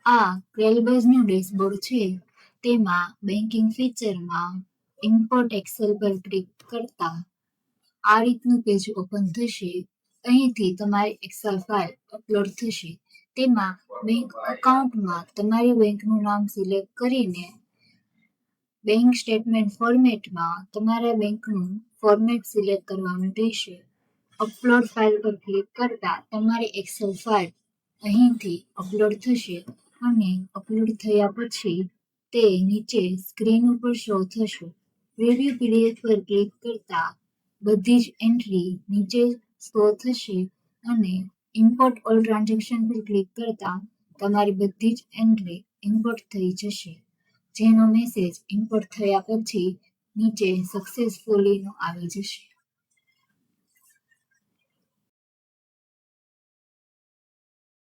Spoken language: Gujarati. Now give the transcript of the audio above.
આ ક્વેલબઝનું ડેશબોર્ડ છે. તેમાં બેન્કિંગ ફીચરમાં ઇમ્પોર્ટ એક્સેલ પર ક્લિક કરતા આ રીતનું પેજ ઓપન થશે. અહીંથી તમારી એક્સેલ ફાઇલ અપલોડ થશે. તેમાં બેંક એકાઉન્ટમાં તમારી બેંકનું નામ સિલેક્ટ કરીને બેંક સ્ટેટમેન્ટ ફોર્મેટમાં તમારા બેંકનું ફોર્મેટ સિલેક્ટ કરવાનું રહેશે. અપલોડ ફાઇલ પર ક્લિક કરતા તમારી એક્સેલ ફાઇલ અહીંથી અપલોડ થશે અને અપલોડ થયા પછી તે નીચે સ્ક્રીન ઉપર શો થશે. પ્રિવ્યૂ પીડીએફ પર ક્લિક કરતા બધી જ એન્ટ્રી નીચે શો થશે અને ઇમ્પોર્ટ ઓલ ટ્રાન્ઝેક્શન પર ક્લિક કરતા તમારી બધી જ એન્ટ્રી ઇમ્પોર્ટ થઈ જશે. જેનો મેસેજ ઇમ્પોર્ટ થયા પછી નીચે સક્સેસફુલીનો આવી જશે.